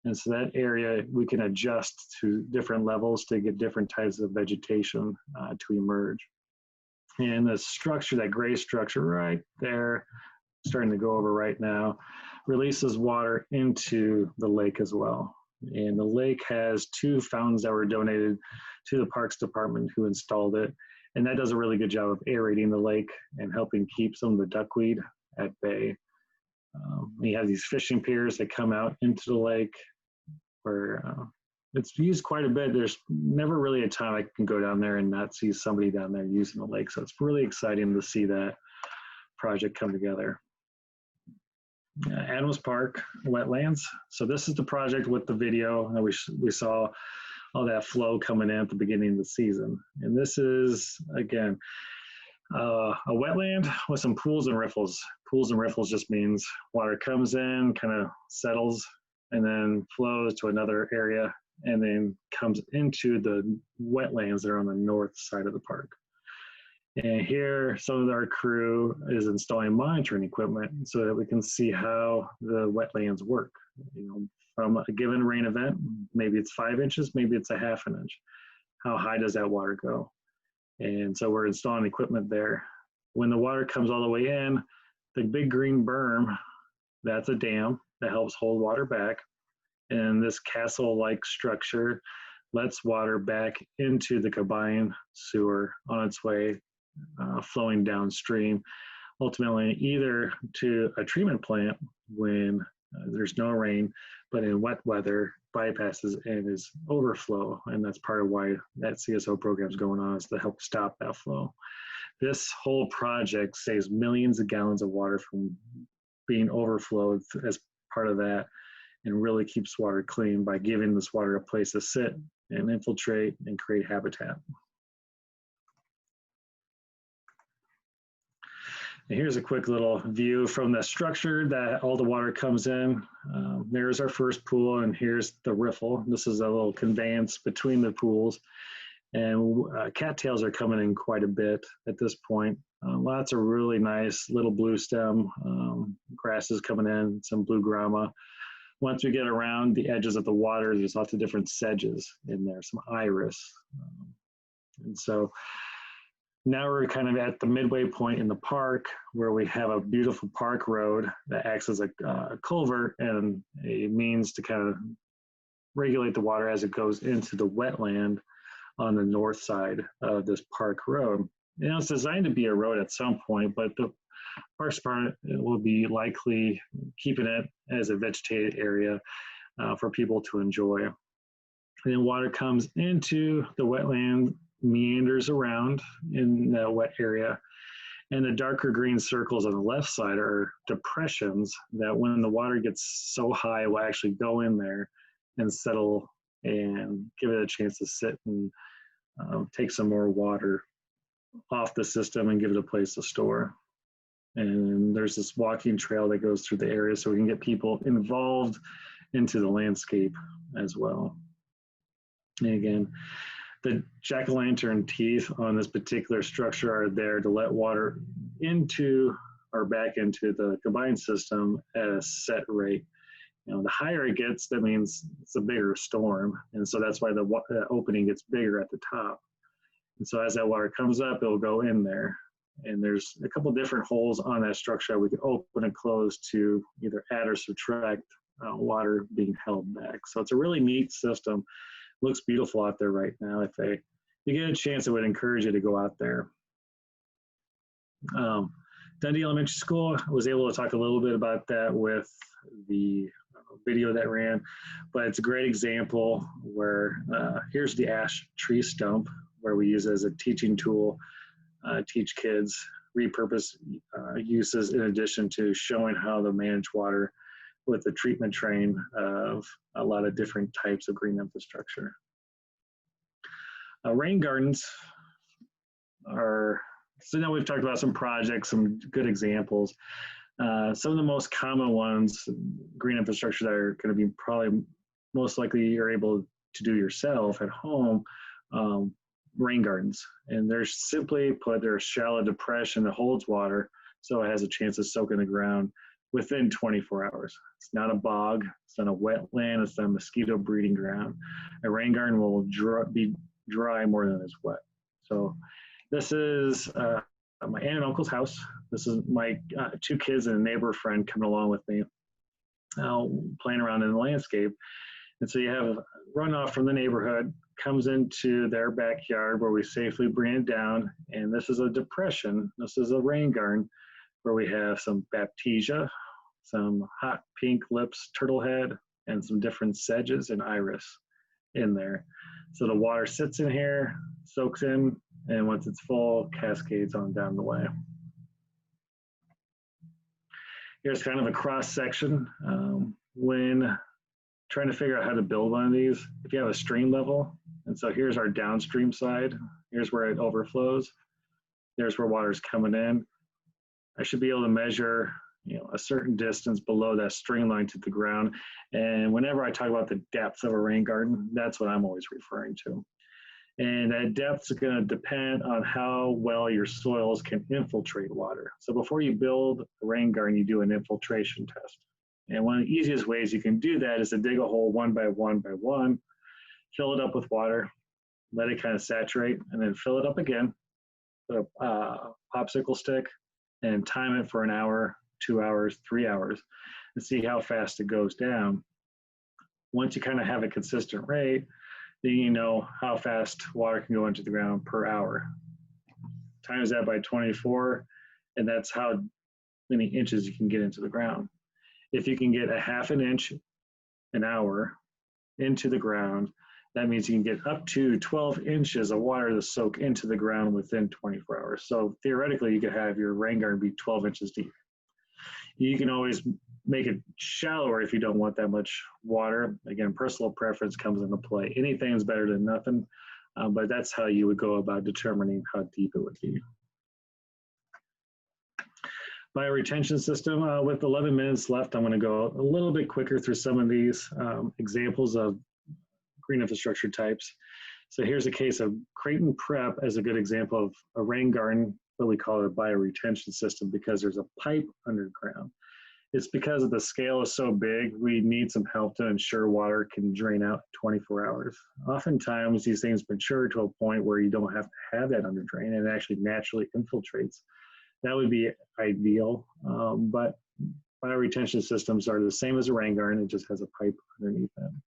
And so that area, we can adjust to different levels to get different types of vegetation to emerge. And the structure, that gray structure right there, starting to go over right now, releases water into the lake as well. And the lake has 2 fountains that were donated to the Parks Department, who installed it. And that does a really good job of aerating the lake and helping keep some of the duckweed at bay. We have these fishing piers that come out into the lake, where it's used quite a bit. There's never really a time I can go down there and not see somebody down there using the lake. So it's really exciting to see that project come together. Adams Park wetlands. So this is the project with the video that we saw all that flow coming in at the beginning of the season. And this is, again, a wetland with some pools and riffles. Pools and riffles just means water comes in, kind of settles, and then flows to another area, and then comes into the wetlands that are on the north side of the park. And here, some of our crew is installing monitoring equipment so that we can see how the wetlands work. You know, from a given rain event, maybe it's 5 inches, maybe it's a half an inch. How high does that water go? And so we're installing equipment there. When the water comes all the way in, the big green berm, that's a dam that helps hold water back. And this castle-like structure lets water back into the combined sewer on its way, flowing downstream, ultimately either to a treatment plant when there's no rain, but in wet weather bypasses and is overflow. And that's part of why that CSO program is going on, is to help stop that flow. This whole project saves millions of gallons of water from being overflowed as part of that, and really keeps water clean by giving this water a place to sit and infiltrate and create habitat. And here's a quick little view from the structure that all the water comes in. There's our first pool, and here's the riffle. This is a little conveyance between the pools. And cattails are coming in quite a bit at this point. Lots of really nice little blue stem grasses coming in, some blue grama. Once we get around the edges of the water, there's lots of different sedges in there, some iris. And so now we're kind of at the midway point in the park, where we have a beautiful park road that acts as a culvert and a means to kind of regulate the water as it goes into the wetland on the north side of this park road. You know, it's designed to be a road at some point, but the Parks Department will be likely keeping it as a vegetated area for people to enjoy. And then water comes into the wetland, meanders around in that wet area, and the darker green circles on the left side are depressions that, when the water gets so high, will actually go in there and settle and give it a chance to sit and take some more water off the system and give it a place to store. And there's this walking trail that goes through the area so we can get people involved into the landscape as well. And again, the jack-o'-lantern teeth on this particular structure are there to let water into or back into the combined system at a set rate. You know, the higher it gets, that means it's a bigger storm. And so that's why the opening gets bigger at the top. And so as that water comes up, it'll go in there. And there's a couple different holes on that structure we can open and close to either add or subtract water being held back. So it's a really neat system. Looks beautiful out there right now. If you get a chance, I would encourage you to go out there. Dundee Elementary School, I was able to talk a little bit about that with the video that ran, but it's a great example where here's the ash tree stump where we use it as a teaching tool, teach kids repurpose uses, in addition to showing how to manage water with the treatment train of a lot of different types of green infrastructure. Rain gardens are, so now we've talked about some projects, some good examples. Some of the most common ones, green infrastructure that are going to be probably most likely you're able to do yourself at home, rain gardens. And they're simply put, they're a shallow depression that holds water so it has a chance to soak in the ground within 24 hours. It's not a bog, it's not a wetland, it's not a mosquito breeding ground. A rain garden will be dry more than it's wet. So this is my aunt and uncle's house. This is my 2 kids and a neighbor friend coming along with me, playing around in the landscape. And so you have runoff from the neighborhood, comes into their backyard where we safely bring it down. And this is a depression. This is a rain garden where we have some baptisia, some hot pink lips, turtlehead, and some different sedges and iris in there. So the water sits in here, soaks in, and once it's full, cascades on down the way. Here's kind of a cross section. When trying to figure out how to build one of these, if you have a stream level, and so here's our downstream side, here's where it overflows, there's where water's coming in. I should be able to measure, you know, a certain distance below that stream line to the ground. And whenever I talk about the depth of a rain garden, that's what I'm always referring to. And that depth is going to depend on how well your soils can infiltrate water. So before you build a rain garden, you do an infiltration test. And one of the easiest ways you can do that is to dig a hole one by one by one, fill it up with water, let it kind of saturate, and then fill it up again, put a popsicle stick, and time it for an hour, 2 hours, 3 hours, and see how fast it goes down. Once you kind of have a consistent rate, then you know how fast water can go into the ground per hour. Times that by 24, and that's how many inches you can get into the ground. If you can get a half an inch an hour into the ground, that means you can get up to 12 inches of water to soak into the ground within 24 hours. So theoretically, you could have your rain garden be 12 inches deep. You can always make it shallower if you don't want that much water. Again, personal preference comes into play. Anything's better than nothing, but that's how you would go about determining how deep it would be. Bioretention system, with 11 minutes left, I'm going to go a little bit quicker through some of these examples of green infrastructure types. So here's a case of Creighton Prep as a good example of a rain garden, but we call it a bioretention system because there's a pipe underground. It's because of the scale is so big, we need some help to ensure water can drain out 24 hours. Oftentimes these things mature to a point where you don't have to have that under drain and it actually naturally infiltrates. That would be ideal, but bioretention systems are the same as a rain garden, it just has a pipe underneath them.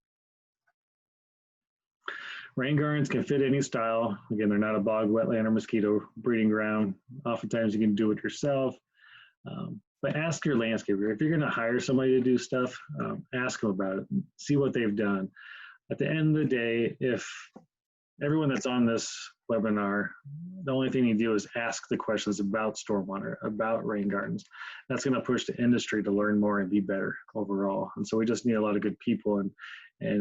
Rain gardens can fit any style. Again, they're not a bog, wetland, or mosquito breeding ground. Oftentimes you can do it yourself. But ask your landscaper. If you're going to hire somebody to do stuff, ask them about it. See what they've done. At the end of the day, if everyone that's on this webinar, the only thing you do is ask the questions about stormwater, about rain gardens. That's going to push the industry to learn more and be better overall. And so we just need a lot of good people. And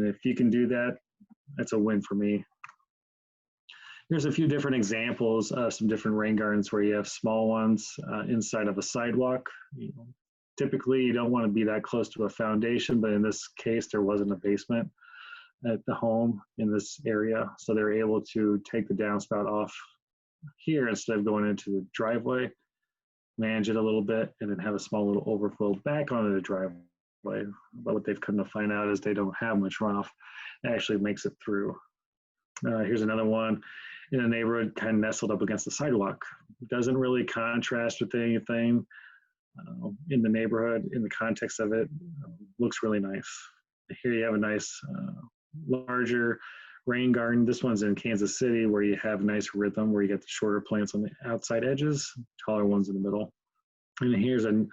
if you can do that, that's a win for me. There's a few different examples of some different rain gardens where you have small ones inside of a sidewalk. Typically, you don't want to be that close to a foundation, but in this case, there wasn't a basement at the home in this area. So they're able to take the downspout off here instead of going into the driveway, manage it a little bit, and then have a small little overflow back onto the driveway. But what they've come to find out is they don't have much runoff. It actually makes it through. Here's another one in a neighborhood kind of nestled up against the sidewalk. It doesn't really contrast with anything in the neighborhood, in the context of it. Looks really nice. Here you have a nice larger rain garden. This one's in Kansas City where you have nice rhythm, where you get the shorter plants on the outside edges, taller ones in the middle. And here's a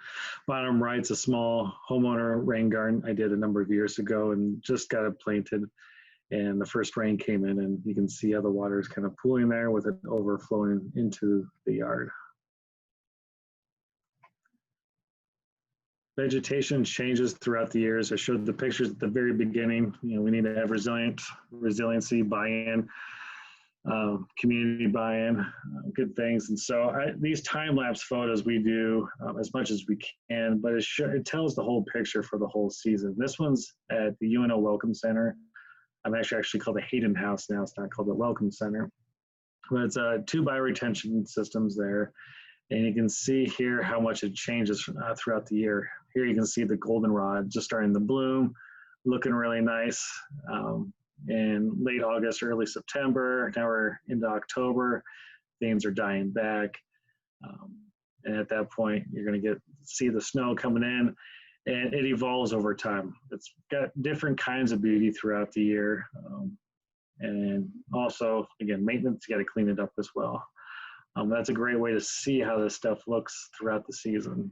bottom right's a small homeowner rain garden I did a number of years ago and just got it planted. And the first rain came in and you can see how the water is kind of pooling there with it overflowing into the yard. Vegetation changes throughout the years. I showed the pictures at the very beginning. We need to have resiliency, buy-in, community buy-in, good things. And so these time-lapse photos we do as much as we can, but it tells the whole picture for the whole season. This one's at the UNO Welcome Center. I'm actually called the Hayden House now. It's not called the Welcome Center. But it's 2 bioretention systems there. And you can see here how much it changes throughout the year. Here you can see the goldenrod just starting to bloom, looking really nice. In late August, early September, now we're into October, things are dying back. And at that point, you're going to see the snow coming in. And it evolves over time. It's got different kinds of beauty throughout the year. And also, again, maintenance, you got to clean it up as well. That's a great way to see how this stuff looks throughout the season.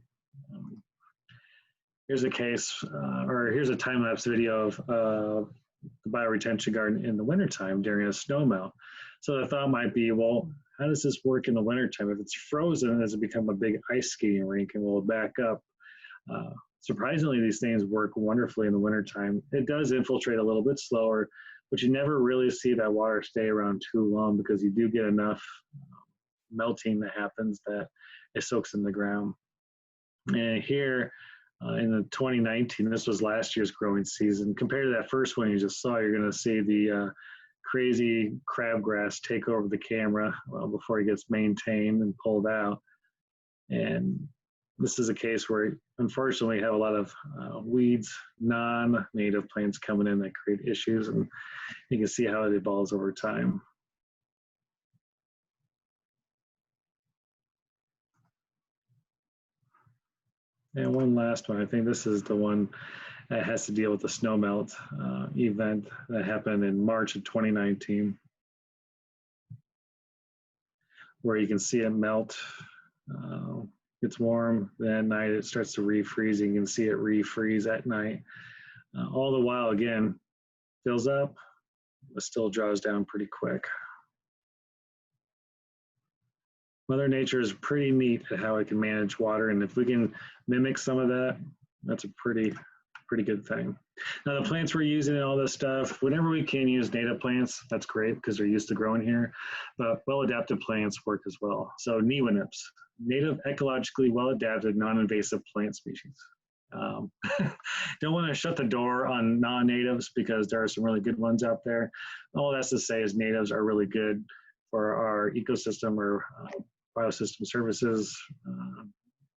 Here's a case, or here's a time-lapse video of the bioretention garden in the wintertime during a snow melt. So the thought might be, well, how does this work in the wintertime? If it's frozen, does it become a big ice skating rink and will it back up? Surprisingly, these things work wonderfully in the wintertime. It does infiltrate a little bit slower, but you never really see that water stay around too long because you do get enough melting that happens that it soaks in the ground. And here in the 2019, this was last year's growing season. Compared to that first one you just saw, you're going to see the crazy crabgrass take over the camera before it gets maintained and pulled out. And this is a case where, unfortunately, we have a lot of weeds, non-native plants coming in that create issues, and you can see how it evolves over time. And one last one, I think this is the one that has to deal with the snowmelt event that happened in March of 2019, where you can see it melt. It's warm, then at night it starts to refreeze. You can see it refreeze at night. All the while, again, fills up, but still draws down pretty quick. Mother Nature is pretty neat at how it can manage water, and if we can mimic some of that, that's a pretty good thing. Now the plants we're using and all this stuff, whenever we can use native plants, that's great because they're used to growing here, but well-adapted plants work as well. So Neonips, native ecologically well-adapted non-invasive plant species. Don't want to shut the door on non-natives because there are some really good ones out there. All that's to say is natives are really good for our ecosystem or biosystem services,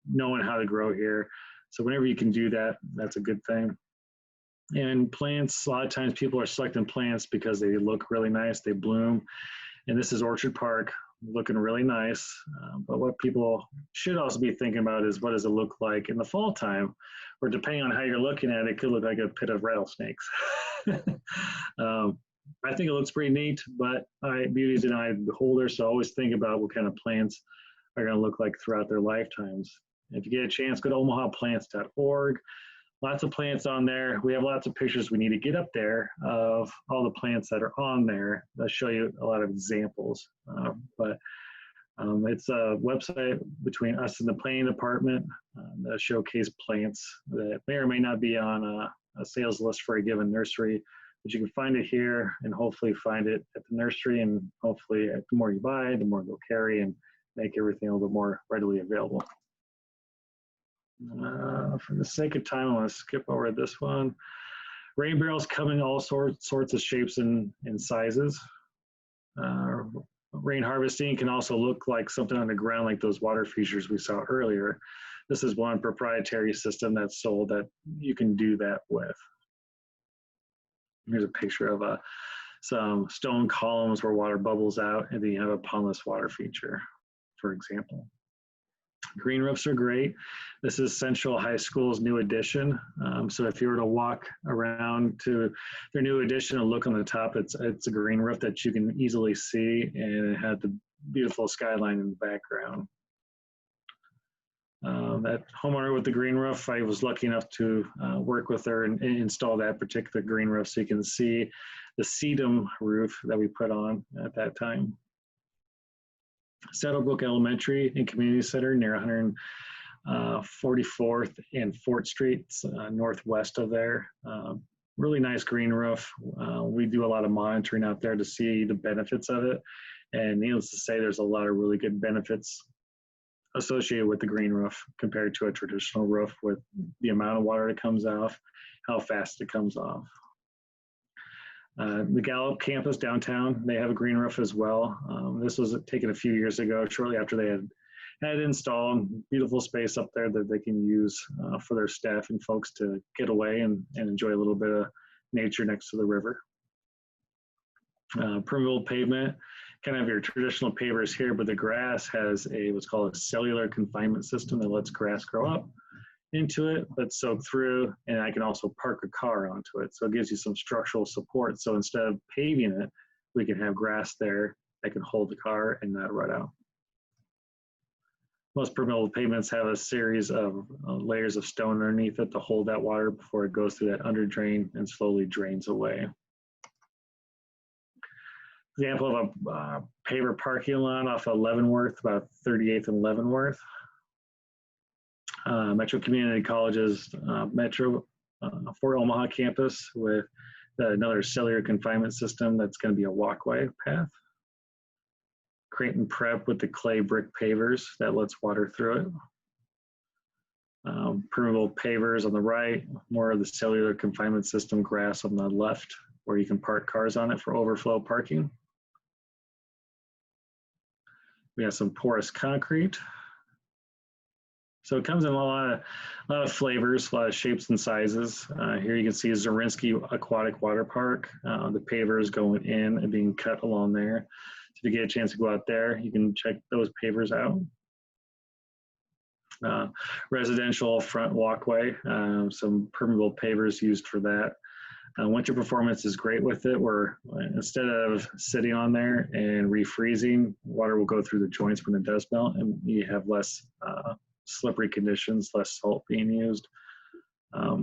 knowing how to grow here. So whenever you can do that, that's a good thing. And plants, a lot of times people are selecting plants because they look really nice, they bloom. And this is Orchard Park, looking really nice. But what people should also be thinking about is what does it look like in the fall time, or depending on how you're looking at it, it could look like a pit of rattlesnakes. I think it looks pretty neat, but beauty is an eye beholder, so always think about what kind of plants are going to look like throughout their lifetimes. If you get a chance, go to omahaplants.org. Lots of plants on there. We have lots of pictures we need to get up there of all the plants that are on there. I'll show you a lot of examples. But it's a website between us and the planning department that showcase plants that may or may not be on a sales list for a given nursery. But you can find it here and hopefully find it at the nursery, and hopefully the more you buy, the more they'll carry and make everything a little more readily available. For the sake of time, I want to skip over this one. Rain barrels come in all sorts of shapes and sizes. Rain harvesting can also look like something on the ground, like those water features we saw earlier. This is one proprietary system that's sold that you can do that with. Here's a picture of some stone columns where water bubbles out, and then you have a pondless water feature, for example. Green roofs are great. This is Central High School's new addition. So if you were to walk around to their new addition and look on the top, it's a green roof that you can easily see, and it had the beautiful skyline in the background. That homeowner with the green roof, I was lucky enough to work with her and install that particular green roof, so you can see the sedum roof that we put on at that time. Saddlebrook Elementary and Community Center near 144th and Fort Street, northwest of there. Really nice green roof. We do a lot of monitoring out there to see the benefits of it. And needless to say, there's a lot of really good benefits associated with the green roof compared to a traditional roof, with the amount of water that comes off, how fast it comes off. The Gallup campus downtown, they have a green roof as well. This was taken a few years ago, shortly after they had installed. Beautiful space up there that they can use for their staff and folks to get away and enjoy a little bit of nature next to the river. Permeable pavement, kind of your traditional pavers here, but the grass has what's called a cellular confinement system that lets grass grow up into it, but soak through, and I can also park a car onto it. So it gives you some structural support. So instead of paving it, we can have grass there that can hold the car and not rut out. Most permeable pavements have a series of layers of stone underneath it to hold that water before it goes through that under drain and slowly drains away. Example of a paver parking lot off of Leavenworth, about 38th and Leavenworth. Metro Community College's Fort Omaha campus with another cellular confinement system that's going to be a walkway path. Creighton Prep with the clay brick pavers that lets water through it. Permeable pavers on the right, more of the cellular confinement system grass on the left where you can park cars on it for overflow parking. We have some porous concrete. So it comes in a lot of flavors, a lot of shapes and sizes. Here you can see Zorinsky Aquatic Water Park. The paver is going in and being cut along there. So if you get a chance to go out there, you can check those pavers out. Residential front walkway, some permeable pavers used for that. Winter performance is great with it, where instead of sitting on there and refreezing, water will go through the joints when it does melt, and you have less slippery conditions, less salt being used. A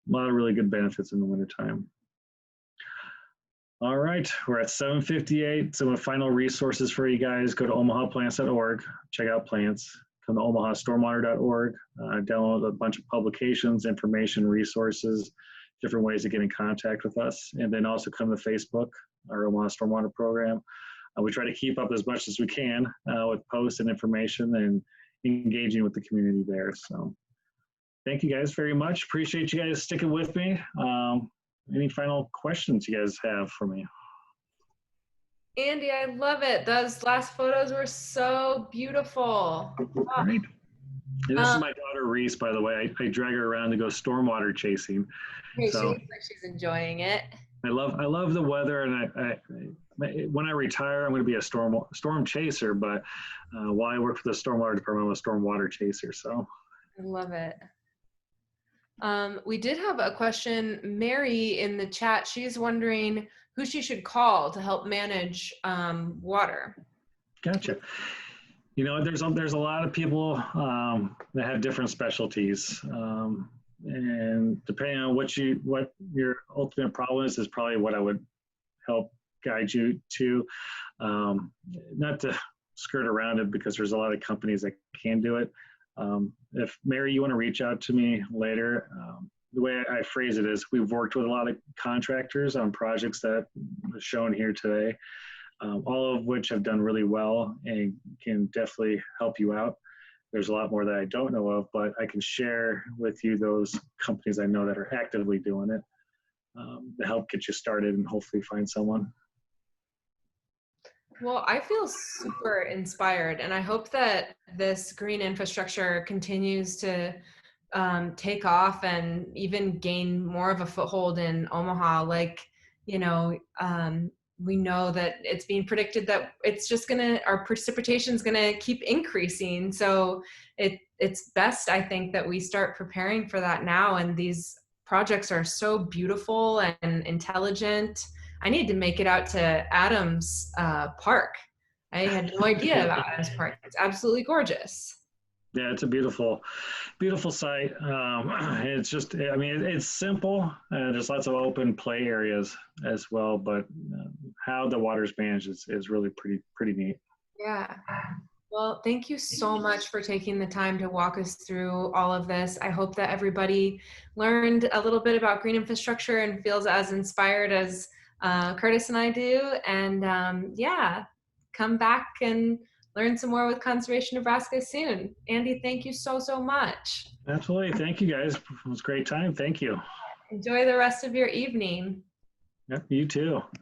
lot of really good benefits in the wintertime. All right, we're at 7:58. Some final resources for you guys. Go to omahaplants.org, check out plants. Come to omahastormwater.org, download a bunch of publications, information, resources, different ways to get in contact with us. And then also come to Facebook, our Omaha Stormwater Program. We try to keep up as much as we can with posts and information and engaging with the community there. So thank you guys very much. Appreciate you guys sticking with me. Any final questions you guys have for me? Andy, I love it. Those last photos were so beautiful. Great. And this is my daughter Reese, by the way. I drag her around to go stormwater chasing. Hey, So she looks like she's enjoying it. I love the weather, and when I retire, I'm going to be a storm chaser. But while I work for the stormwater department, I'm a stormwater chaser. So I love it. We did have a question, Mary, in the chat. She's wondering who she should call to help manage water. gotcha. You know, there's a lot of people that have different specialties, and depending on what your ultimate problem is probably what I would help guide you to. Not to skirt around it, because there's a lot of companies that can do it. If Mary, you want to reach out to me later, the way I phrase it is, we've worked with a lot of contractors on projects that are shown here today, all of which have done really well and can definitely help you out. There's a lot more that I don't know of, but I can share with you those companies I know that are actively doing it to help get you started and hopefully find someone. Well, I feel super inspired, and I hope that this green infrastructure continues to take off and even gain more of a foothold in Omaha. Like, you know, we know that it's being predicted that it's just our precipitation is gonna keep increasing. So it's best, I think, that we start preparing for that now. And these projects are so beautiful and intelligent. I need to make it out to Adams Park. I had no idea about Adams Park. It's absolutely gorgeous. Yeah, it's a beautiful site. It's just, I mean, it's simple. There's lots of open play areas as well, but how the water's managed is really pretty neat. Yeah. Well, thank you so much for taking the time to walk us through all of this. I hope that everybody learned a little bit about green infrastructure and feels as inspired as Curtis and I do. And yeah, come back and learn some more with Conservation Nebraska soon. Andy, thank you so much. Absolutely. Thank you, guys. It was a great time. Thank you. Enjoy the rest of your evening. Yep, you too.